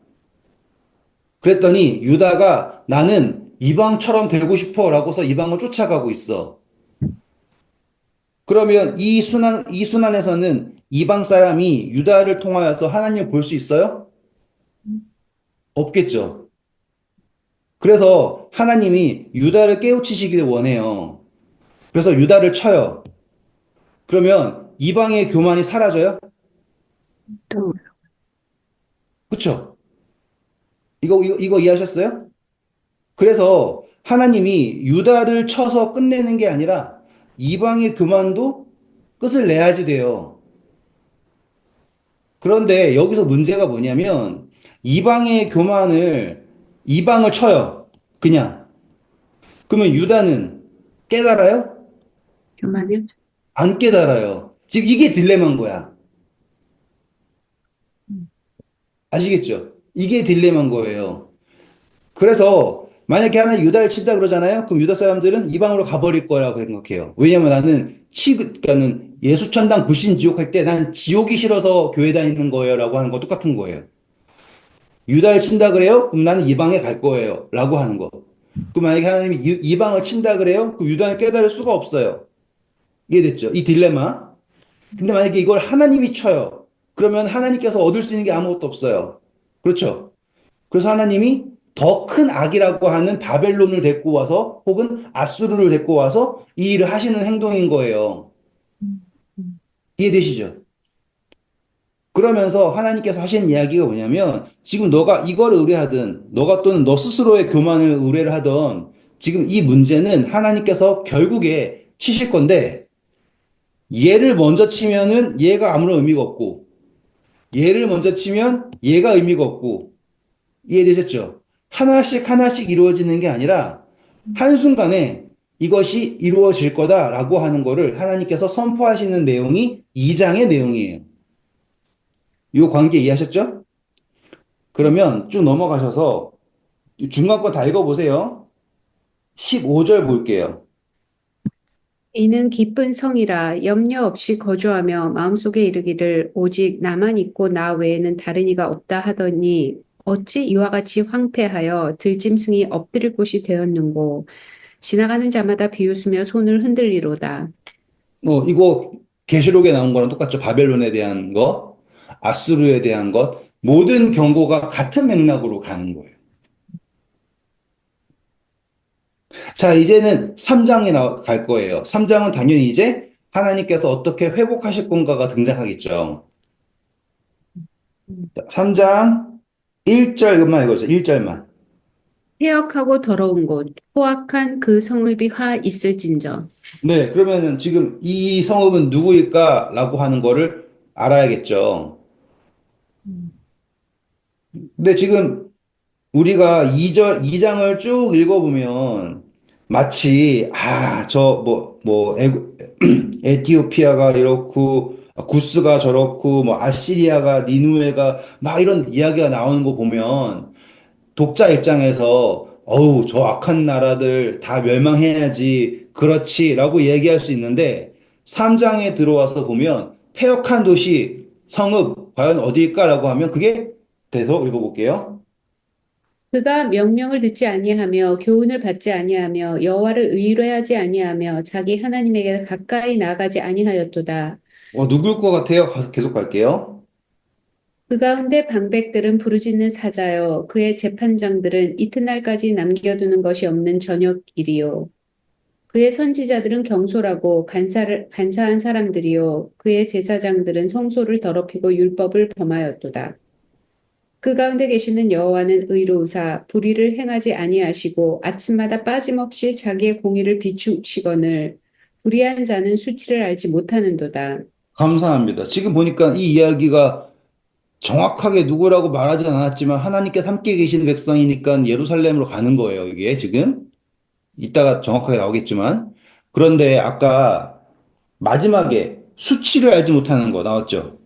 그랬더니 유다가 나는 이방처럼 되고 싶어 라고서 이방을 쫓아가고 있어. 그러면 이 순환에서는 이방 사람이 유다를 통하여서 하나님을 볼 수 있어요? 없겠죠. 그래서 하나님이 유다를 깨우치시기를 원해요. 그래서 유다를 쳐요. 그러면 이방의 교만이 사라져요? 또 그쵸? 이거 이해하셨어요? 그래서 하나님이 유다를 쳐서 끝내는 게 아니라 이방의 교만도 끝을 내야지 돼요. 그런데 여기서 문제가 뭐냐면 이방을 쳐요. 그냥. 그러면 유다는 깨달아요? 교만이요? 안 깨달아요. 지금 이게 딜레마인 거야. 아시겠죠? 이게 딜레마인 거예요. 그래서 만약에 하나 유다를 친다 그러잖아요. 그럼 유다 사람들은 이방으로 가버릴 거라고 생각해요. 왜냐면 그러니까는 예수천당 불신 지옥 할 때 난 지옥이 싫어서 교회 다니는 거예요라고 하는 거 똑같은 거예요. 유다를 친다 그래요? 그럼 나는 이방에 갈 거예요. 라고 하는 거. 그럼 만약에 하나님이 이방을 친다 그래요? 그럼 유다는 깨달을 수가 없어요. 이해됐죠? 이 딜레마. 근데 만약에 이걸 하나님이 쳐요. 그러면 하나님께서 얻을 수 있는 게 아무것도 없어요. 그렇죠? 그래서 하나님이 더 큰 악이라고 하는 바벨론을 데리고 와서 혹은 아수르를 데리고 와서 이 일을 하시는 행동인 거예요. 이해되시죠? 그러면서 하나님께서 하시는 이야기가 뭐냐면 지금 너가 이걸 의뢰하든 너가 또는 너 스스로의 교만을 의뢰를 하던 지금 이 문제는 하나님께서 결국에 치실 건데 얘를 먼저 치면은 얘가 아무런 의미가 없고 얘를 먼저 치면 얘가 의미가 없고 이해되셨죠? 하나씩 하나씩 이루어지는 게 아니라 한순간에 이것이 이루어질 거다라고 하는 거를 하나님께서 선포하시는 내용이 2장의 내용이에요. 이 관계 이해하셨죠? 그러면 쭉 넘어가셔서 중간 거 다 읽어보세요. 15절 볼게요. 이는 기쁜 성이라 염려 없이 거주하며 마음속에 이르기를 오직 나만 있고 나 외에는 다른 이가 없다 하더니 어찌 이와 같이 황폐하여 들짐승이 엎드릴 곳이 되었는고 지나가는 자마다 비웃으며 손을 흔들리로다. 이거 계시록에 나온 거랑 똑같죠. 바벨론에 대한 것, 아수르에 대한 것, 모든 경고가 같은 맥락으로 가는 거예요. 자, 이제는 3장에 갈 거예요. 3장은 당연히 이제 하나님께서 어떻게 회복하실 건가가 등장하겠죠. 3장 1절만 읽어주세요. 1절만. 해역하고 더러운 곳, 포악한 그 성읍이 화 있을진저. 네, 그러면은 지금 이 성읍은 누구일까라고 하는 거를 알아야겠죠. 근데 지금 우리가 2장을 쭉 읽어보면 마치, 에티오피아가 이렇고, 구스가 저렇고, 뭐, 아시리아가, 니누에가, 막 이런 이야기가 나오는 거 보면 독자 입장에서, 어우, 저 악한 나라들 다 멸망해야지, 그렇지라고 얘기할 수 있는데, 3장에 들어와서 보면 패역한 도시, 성읍, 과연 어디일까라고 하면 그게 돼서 읽어볼게요. 그가 명령을 듣지 아니하며 교훈을 받지 아니하며 여호와를 의뢰하지 아니하며 자기 하나님에게 가까이 나아가지 아니하였도다. 누굴 것 같아요? 계속 갈게요. 그 가운데 방백들은 부르짖는 사자요 그의 재판장들은 이튿날까지 남겨두는 것이 없는 저녁일이요 그의 선지자들은 경솔하고 간사한 사람들이요 그의 제사장들은 성소를 더럽히고 율법을 범하였도다. 그 가운데 계시는 여호와는 의로우사 불의를 행하지 아니하시고 아침마다 빠짐없이 자기의 공의를 비추시거늘 불의한 자는 수치를 알지 못하는도다. 감사합니다. 지금 보니까 이 이야기가 정확하게 누구라고 말하진 않았지만 하나님께서 함께 계시는 백성이니까 예루살렘으로 가는 거예요, 이게 지금. 이따가 정확하게 나오겠지만. 그런데 아까 마지막에 수치를 알지 못하는 거 나왔죠?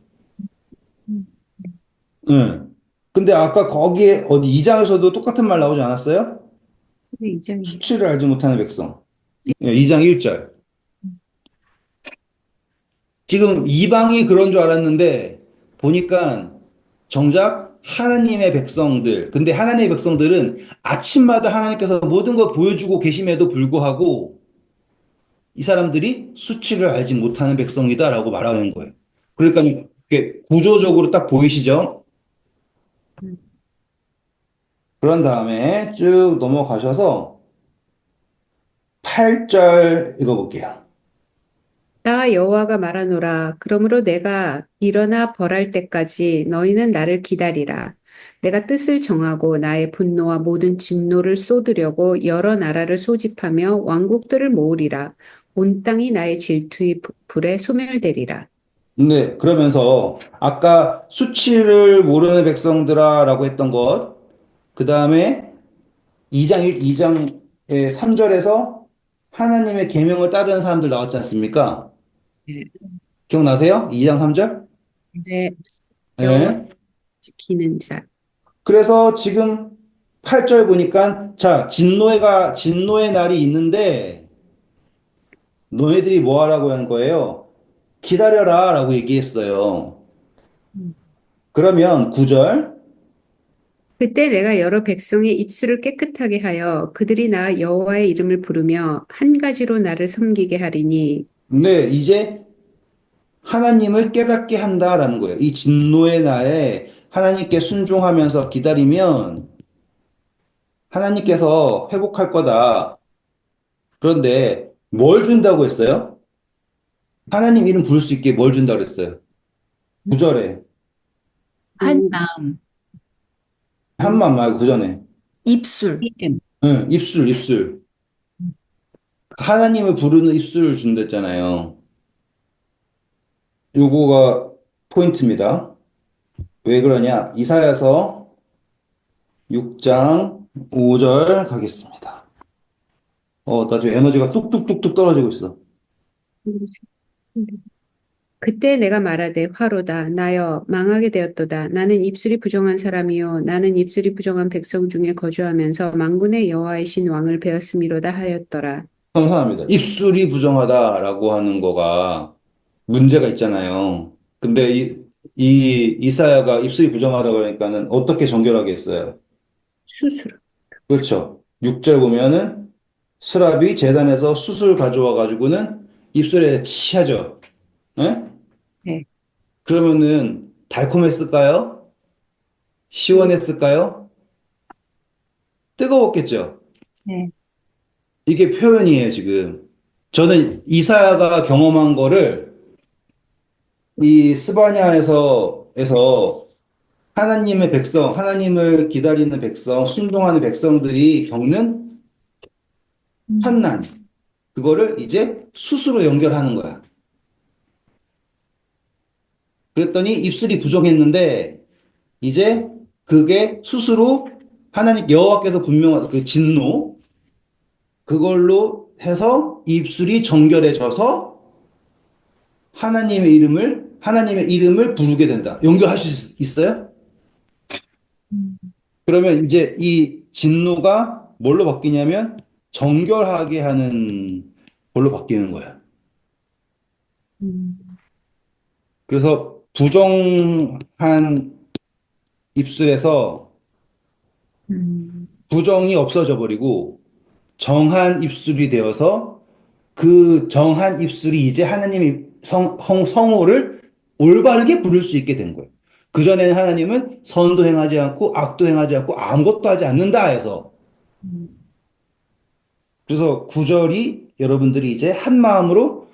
응. 근데 아까 거기에 어디 2장에서도 똑같은 말 나오지 않았어요? 네, 이장입니다. 수치를 알지 못하는 백성. 2장 1절. 지금 이방이 그런 줄 알았는데 보니까 정작 하나님의 백성들, 근데 하나님의 백성들은 아침마다 하나님께서 모든 걸 보여주고 계심에도 불구하고 이 사람들이 수치를 알지 못하는 백성이다라고 말하는 거예요. 그러니까 이게 구조적으로 딱 보이시죠? 그런 다음에 쭉 넘어가셔서 8절 읽어볼게요. 나 여호와가 말하노라. 그러므로 내가 일어나 벌할 때까지 너희는 나를 기다리라. 내가 뜻을 정하고 나의 분노와 모든 진노를 쏟으려고 여러 나라를 소집하며 왕국들을 모으리라. 온 땅이 나의 질투의 불에 소멸되리라. 네, 그러면서 아까 수치를 모르는 백성들아라고 했던 것, 그 다음에 2장의 3절에서 하나님의 계명을 따르는 사람들 나왔지 않습니까? 네, 기억나세요? 2장 3절? 네, 여호와 네. 지키는 자. 그래서 지금 8절 보니까 자, 진노의 날이 있는데 너희들이 뭐 하라고 한 거예요? 기다려라 라고 얘기했어요. 그러면 9절. 그때 내가 여러 백성의 입술을 깨끗하게 하여 그들이 나 여호와의 이름을 부르며 한 가지로 나를 섬기게 하리니 네, 이제 하나님을 깨닫게 한다라는 거예요. 이 진노의 날에 하나님께 순종하면서 기다리면 하나님께서 회복할 거다. 그런데 뭘 준다고 했어요? 하나님 이름 부를 수 있게 뭘 준다고 했어요? 9절에. 한남, 한만 말고 그 전에. 입술. 이름, 응, 입술. 하나님을 부르는 입술을 준댔잖아요. 요거가 포인트입니다. 왜 그러냐? 이사야서 6장 5절 가겠습니다. 나 지금 에너지가 뚝뚝뚝뚝 떨어지고 있어. 그때 내가 말하되 화로다 나여 망하게 되었도다 나는 입술이 부정한 사람이요 나는 입술이 부정한 백성 중에 거주하면서 만군의 여호와의 신 왕을 베었음이로다 하였더라. 감사합니다. 입술이 부정하다라고 하는 거가 문제가 있잖아요. 근데 이 이사야가 입술이 부정하다 그러니까는 어떻게 정결하게 했어요? 수술. 그렇죠. 6절 보면은 스랍이 제단에서 수술 가져와 가지고는 입술에 치하죠. 예? 네. 그러면은 달콤했을까요? 시원했을까요? 뜨거웠겠죠. 네. 이게 표현이에요, 지금. 저는 이사야가 경험한 거를 이 스바냐에서 하나님의 백성, 하나님을 기다리는 백성, 순종하는 백성들이 겪는 환난, 그거를 이제 숫으로 연결하는 거야. 그랬더니 입술이 부정했는데 이제 그게 숫으로 하나님 여호와께서 분명한 그 진노 그걸로 해서 입술이 정결해져서 하나님의 이름을 부르게 된다. 연결하실 수 있어요? 그러면 이제 이 진노가 뭘로 바뀌냐면 정결하게 하는 걸로 바뀌는 거예요. 음. 그래서 부정한 입술에서 음. 부정이 없어져 버리고 정한 입술이 되어서 그 정한 입술이 이제 하나님의 성호를 올바르게 부를 수 있게 된 거예요. 그전에는 하나님은 선도 행하지 않고 악도 행하지 않고 아무것도 하지 않는다 해서 그래서 구절이 여러분들이 이제 한 마음으로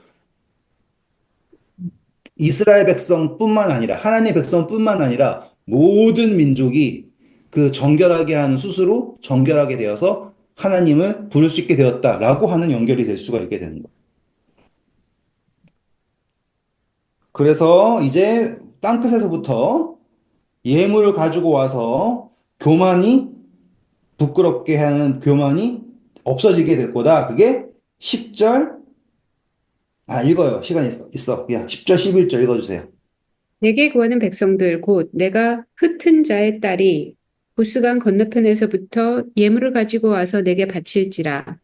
이스라엘 백성뿐만 아니라 하나님의 백성뿐만 아니라 모든 민족이 그 정결하게 하는 수수로 정결하게 되어서 하나님을 부를 수 있게 되었다라고 하는 연결이 될 수가 있게 되는 거예요. 그래서 이제 땅끝에서부터 예물을 가지고 와서 교만이 부끄럽게 하는 교만이 없어지게 될 거다. 그게 10절 읽어요. 시간 있어. 야, 10절, 11절 읽어주세요. 내게 구하는 백성들 곧 내가 흩은 자의 딸이 부스강 건너편에서부터 예물을 가지고 와서 내게 바칠지라.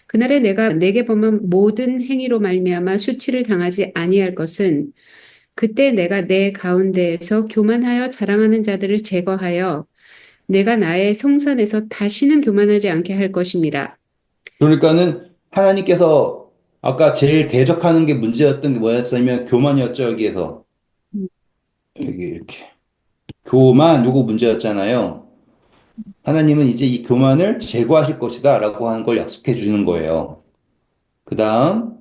그날에 내가 내게 범한 모든 행위로 말미암아 수치를 당하지 아니할 것은 그때 내가 내 가운데에서 교만하여 자랑하는 자들을 제거하여 내가 나의 성산에서 다시는 교만하지 않게 할 것임이라. 그러니까는 하나님께서 아까 제일 대적하는 게 문제였던 게 뭐였냐면 교만이었죠, 여기에서. 여기 이렇게. 교만, 요거 문제였잖아요. 하나님은 이제 이 교만을 제거하실 것이다 라고 하는 걸 약속해 주는 거예요. 그 다음,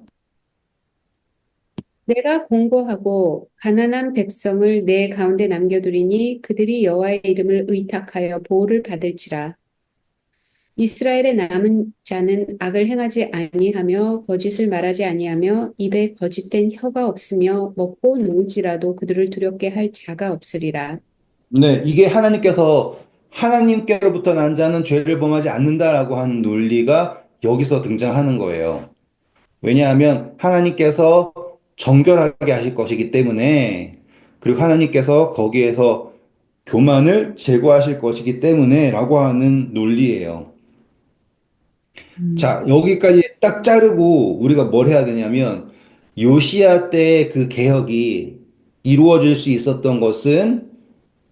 내가 공고하고 가난한 백성을 내 가운데 남겨두리니 그들이 여호와의 이름을 의탁하여 보호를 받을지라. 이스라엘의 남은 자는 악을 행하지 아니하며 거짓을 말하지 아니하며 입에 거짓된 혀가 없으며 먹고 놀지라도 그들을 두렵게 할 자가 없으리라. 네, 이게 하나님께서 하나님께로부터 난 자는 죄를 범하지 않는다라고 하는 논리가 여기서 등장하는 거예요. 왜냐하면 하나님께서 정결하게 하실 것이기 때문에 그리고 하나님께서 거기에서 교만을 제거하실 것이기 때문에 라고 하는 논리예요. 자, 여기까지 딱 자르고 우리가 뭘 해야 되냐면 요시야 때의 그 개혁이 이루어질 수 있었던 것은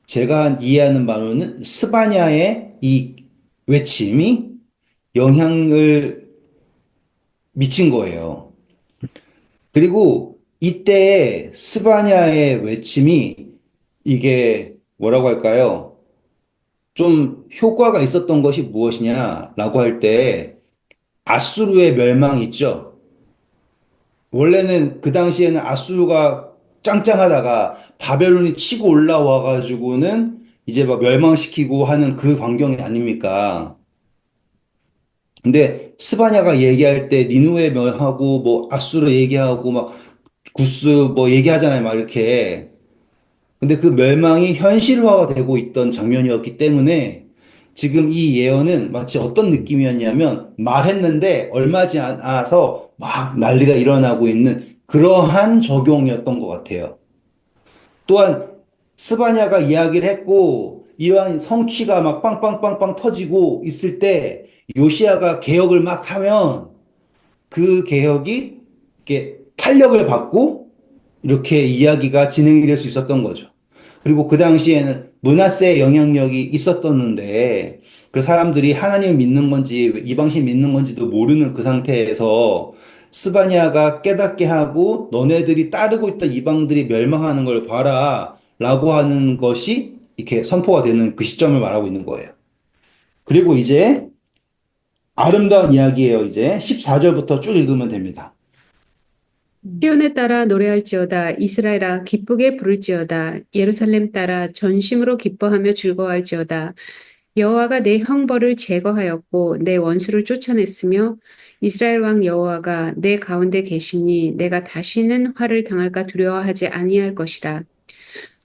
제가 이해하는 바로는 스바냐의 이 외침이 영향을 미친 거예요. 그리고 이때의 스바냐의 외침이 이게 뭐라고 할까요? 좀 효과가 있었던 것이 무엇이냐라고 할 때 아수르의 멸망이 있죠. 원래는 그 당시에는 아수르가 짱짱하다가 바벨론이 치고 올라와 가지고는 이제 막 멸망시키고 하는 그 광경이 아닙니까? 근데 스바냐가 얘기할 때 니누에 멸하고 뭐 아수르 얘기하고 막 구스 뭐 얘기하잖아요. 막 이렇게. 근데 그 멸망이 현실화가 되고 있던 장면이었기 때문에 지금 이 예언은 마치 어떤 느낌이었냐면 말했는데 얼마 지 않아서 막 난리가 일어나고 있는 그러한 적용이었던 것 같아요. 또한 스바냐가 이야기를 했고 이러한 성취가 막 빵빵빵빵 터지고 있을 때 요시아가 개혁을 막 하면 그 개혁이 이렇게 탄력을 받고 이렇게 이야기가 진행이 될 수 있었던 거죠. 그리고 그 당시에는 므낫세의 영향력이 있었었는데 그 사람들이 하나님을 믿는 건지 이방신 믿는 건지도 모르는 그 상태에서 스바냐가 깨닫게 하고 너네들이 따르고 있던 이방들이 멸망하는 걸 봐라 라고 하는 것이 이렇게 선포가 되는 그 시점을 말하고 있는 거예요. 그리고 이제 아름다운 이야기예요. 이제 14절부터 쭉 읽으면 됩니다. 시온에 따라 노래할지어다. 이스라엘아 기쁘게 부를지어다. 예루살렘 따라 전심으로 기뻐하며 즐거워할지어다. 여호와가 내 형벌을 제거하였고 내 원수를 쫓아냈으며 이스라엘 왕 여호와가 내 가운데 계시니 내가 다시는 화를 당할까 두려워하지 아니할 것이라.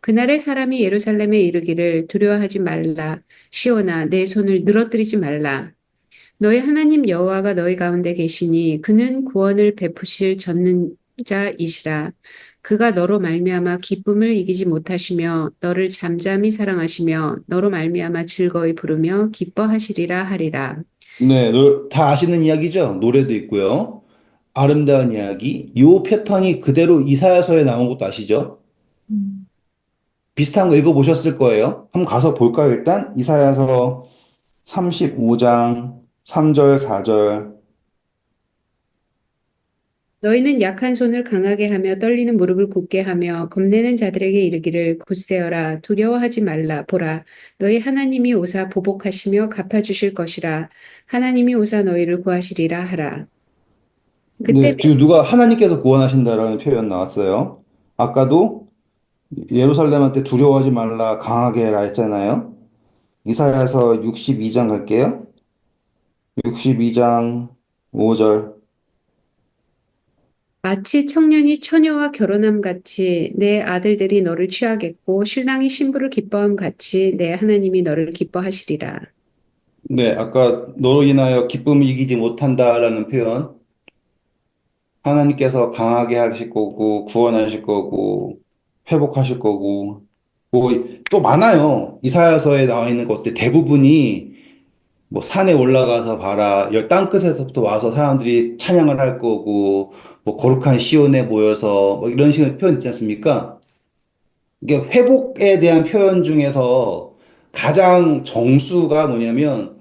그날에 사람이 예루살렘에 이르기를 두려워하지 말라. 시온아 내 손을 늘어뜨리지 말라. 너희 하나님 여호와가 너희 가운데 계시니 그는 구원을 베푸실 전능자이시라. 그가 너로 말미암아 기쁨을 이기지 못하시며 너를 잠잠히 사랑하시며 너로 말미암아 즐거이 부르며 기뻐하시리라 하리라. 네, 다 아시는 이야기죠? 노래도 있고요. 아름다운 이야기. 요 패턴이 그대로 이사야서에 나온 것도 아시죠? 비슷한 거 읽어보셨을 거예요. 한번 가서 볼까요, 일단? 이사야서 35장 3절, 4절. 너희는 약한 손을 강하게 하며 떨리는 무릎을 굳게 하며 겁내는 자들에게 이르기를 굳세어라 두려워하지 말라 보라 너희 하나님이 오사 보복하시며 갚아주실 것이라 하나님이 오사 너희를 구하시리라 하라. 그때 네, 지금 누가 하나님께서 구원하신다라는 표현 나왔어요. 아까도 예루살렘한테 두려워하지 말라, 강하게 해라 했잖아요. 이사야서 62장 갈게요. 62장 5절. 마치 청년이 처녀와 결혼함 같이 내 아들들이 너를 취하겠고 신랑이 신부를 기뻐함 같이 내 하나님이 너를 기뻐하시리라. 네, 아까 너로 인하여 기쁨을 이기지 못한다라는 표현. 하나님께서 강하게 하실 거고, 구원하실 거고, 회복하실 거고, 뭐, 또 많아요. 이사야서에 나와 있는 것들 대부분이 뭐 산에 올라가서 봐라, 열 땅끝에서부터 와서 사람들이 찬양을 할 거고, 뭐 거룩한 시온에 모여서 뭐 이런 식의 표현 있지 않습니까? 이게 회복에 대한 표현 중에서 가장 정수가 뭐냐면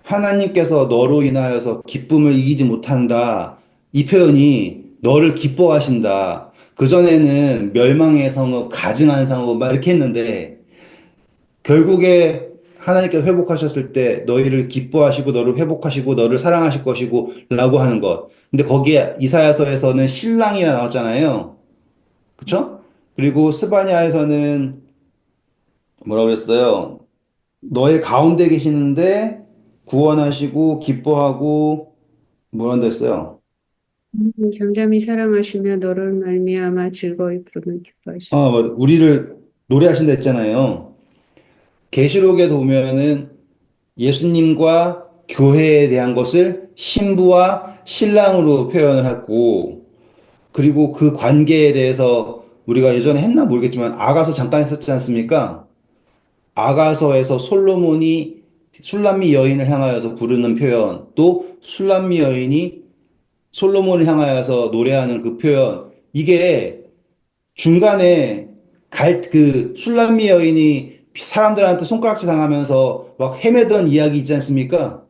하나님께서 너로 인하여서 기쁨을 이기지 못한다. 이 표현이 너를 기뻐하신다. 그전에는 멸망의 성읍, 가증한 성읍 막 이렇게 했는데 결국에 하나님께서 회복하셨을 때 너희를 기뻐하시고 너를 회복하시고 너를 사랑하실 것이고 라고 하는 것. 근데 거기에 이사야서에서는 신랑이라 나왔잖아요. 그쵸? 그리고 스바냐에서는 뭐라고 그랬어요? 너의 가운데 계시는데 구원하시고 기뻐하고 뭐란다 했어요? 잠잠히 사랑하시며 너를 말미암아 즐거이 부르며 기뻐하시리라. 맞아. 우리를 노래하신다 했잖아요. 계시록에 보면은 예수님과 교회에 대한 것을 신부와 신랑으로 표현을 했고, 그리고 그 관계에 대해서 우리가 예전에 했나 모르겠지만 아가서 잠깐 했었지 않습니까? 아가서에서 솔로몬이 술람미 여인을 향하여서 부르는 표현, 또 술람미 여인이 솔로몬을 향하여서 노래하는 그 표현, 이게 중간에 그 술람미 여인이 사람들한테 손가락질 당하면서 막 헤매던 이야기 있지 않습니까?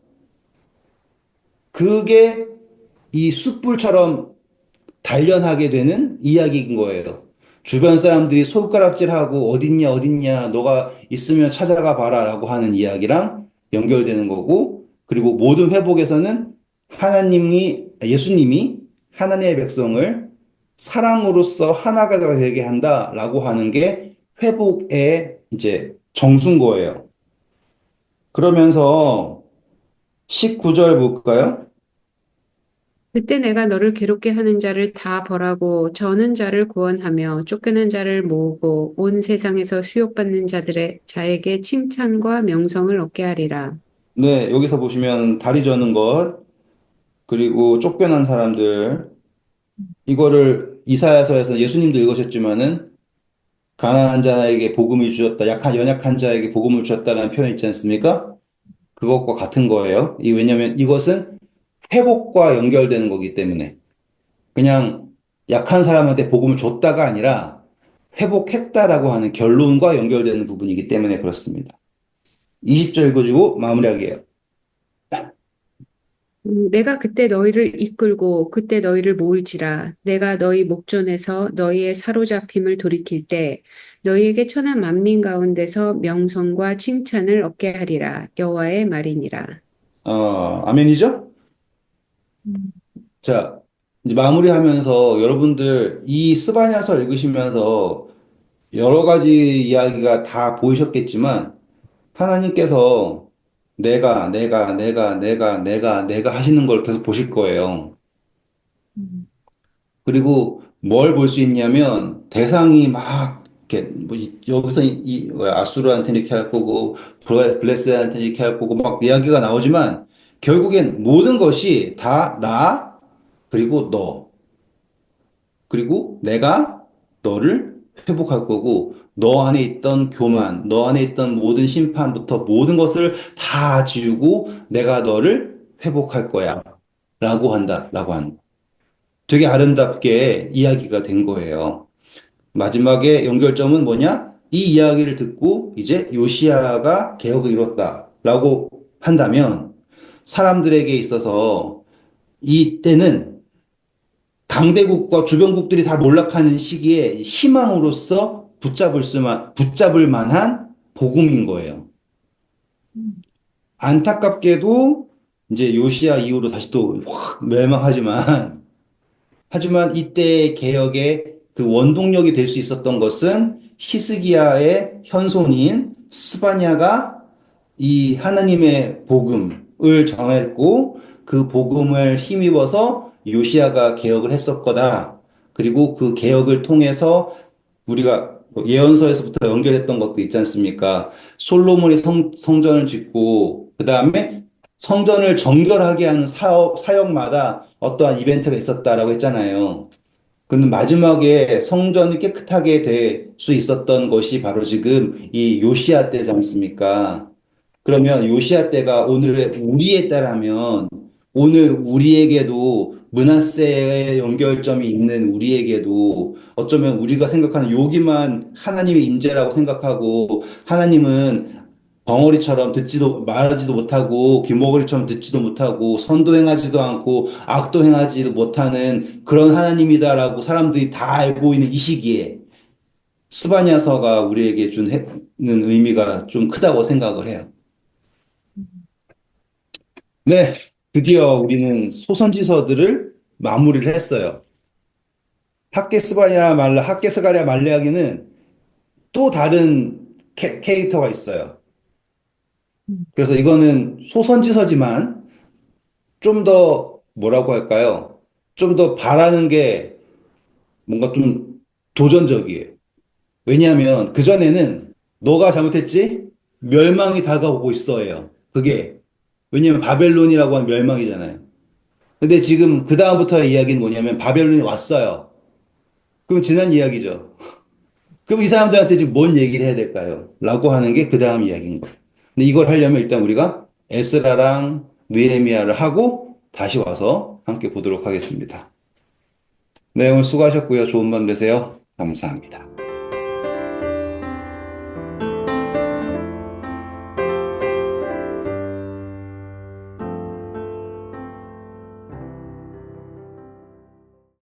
그게 이 숯불처럼 단련하게 되는 이야기인 거예요. 주변 사람들이 손가락질하고 어딨냐 어딨냐 너가 있으면 찾아가 봐라라고 하는 이야기랑 연결되는 거고 그리고 모든 회복에서는 예수님이 하나님의 백성을 사랑으로서 하나가 되게 한다라고 하는 게 회복의 이제 정수인 거예요. 그러면서 19절 볼까요? 그때 내가 너를 괴롭게 하는 자를 다 벌하고 저는 자를 구원하며 쫓겨난 자를 모으고 온 세상에서 수욕받는 자에게 칭찬과 명성을 얻게 하리라. 네, 여기서 보시면 다리 저는 것, 그리고 쫓겨난 사람들, 이거를 이사야서에서 예수님도 읽으셨지만은 가난한 자에게 복음을 주었다, 연약한 자에게 복음을 주었다라는 표현 있지 않습니까? 그것과 같은 거예요. 왜냐면 이것은 회복과 연결되는 거기 때문에. 그냥 약한 사람한테 복음을 줬다가 아니라 회복했다라고 하는 결론과 연결되는 부분이기 때문에 그렇습니다. 20절 읽어주고 마무리하게요. 내가 그때 너희를 이끌고 그때 너희를 모을지라. 내가 너희 목전에서 너희의 사로잡힘을 돌이킬 때 너희에게 천한 만민 가운데서 명성과 칭찬을 얻게 하리라. 여호와의 말이니라. 아멘이죠? 음. 자, 이제 마무리하면서 여러분들 이 스바냐서 읽으시면서 여러 가지 이야기가 다 보이셨겠지만 하나님께서 내가 하시는 걸 계속 보실 거예요. 음. 그리고 뭘 볼 수 있냐면 대상이 막 이렇게 여기서 뭐야, 아수르한테 이렇게 할 거고 블레스한테 이렇게 할 거고 막 이야기가 나오지만 결국엔 모든 것이 다 나 그리고 너 그리고 내가 너를 회복할 거고 너 안에 있던 교만, 너 안에 있던 모든 심판부터 모든 것을 다 지우고 내가 너를 회복할 거야. 라고 한다. 되게 아름답게 이야기가 된 거예요. 마지막에 연결점은 뭐냐? 이 이야기를 듣고 이제 요시야가 개혁을 이뤘다라고 한다면 사람들에게 있어서 이때는 강대국과 주변국들이 다 몰락하는 시기에 희망으로서 붙잡을 만한 복음인 거예요. 안타깝게도 이제 요시야 이후로 다시 또 확 멸망하지만 하지만 이때의 개혁의 그 원동력이 될 수 있었던 것은 히스기야의 현손인 스바냐가 이 하나님의 복음을 정했고 그 복음을 힘입어서 요시야가 개혁을 했을 거다. 그리고 그 개혁을 통해서 우리가 예언서에서부터 연결했던 것도 있지 않습니까? 솔로몬이 성전을 짓고 그 다음에 성전을 정결하게 하는 사역마다 어떠한 이벤트가 있었다라고 했잖아요. 근데 마지막에 성전이 깨끗하게 될 수 있었던 것이 바로 지금 이 요시야 때지 않습니까? 그러면 요시야 때가 오늘의 우리에 따르면 오늘 우리에게도 므낫세의 연결점이 있는 우리에게도 어쩌면 우리가 생각하는 여기만 하나님의 임재라고 생각하고 하나님은 벙어리처럼 말하지도 못하고 귀머거리처럼 듣지도 못하고 선도 행하지도 않고 악도 행하지도 못하는 그런 하나님이다라고 사람들이 다 알고 있는 이 시기에 스바냐서가 우리에게 주는 의미가 좀 크다고 생각을 해요. 네, 드디어 우리는 소선지서들을 마무리를 했어요. 학개스가랴 말레아기는 또 다른 캐릭터가 있어요. 그래서 이거는 소선지서지만 좀 더 뭐라고 할까요? 좀 더 바라는 게 뭔가 좀 도전적이에요. 왜냐하면 그전에는 너가 잘못했지? 멸망이 다가오고 있어요. 그게. 왜냐하면 바벨론이라고 하면 멸망이잖아요. 근데 지금 그 다음부터의 이야기는 뭐냐면 바벨론이 왔어요. 그럼 지난 이야기죠. 그럼 이 사람들한테 지금 뭔 얘기를 해야 될까요? 라고 하는 게 그 다음 이야기인 거예요. 근데 이걸 하려면 일단 우리가 에스라랑 느헤미야를 하고 다시 와서 함께 보도록 하겠습니다. 네, 오늘 수고하셨고요. 좋은 밤 되세요. 감사합니다.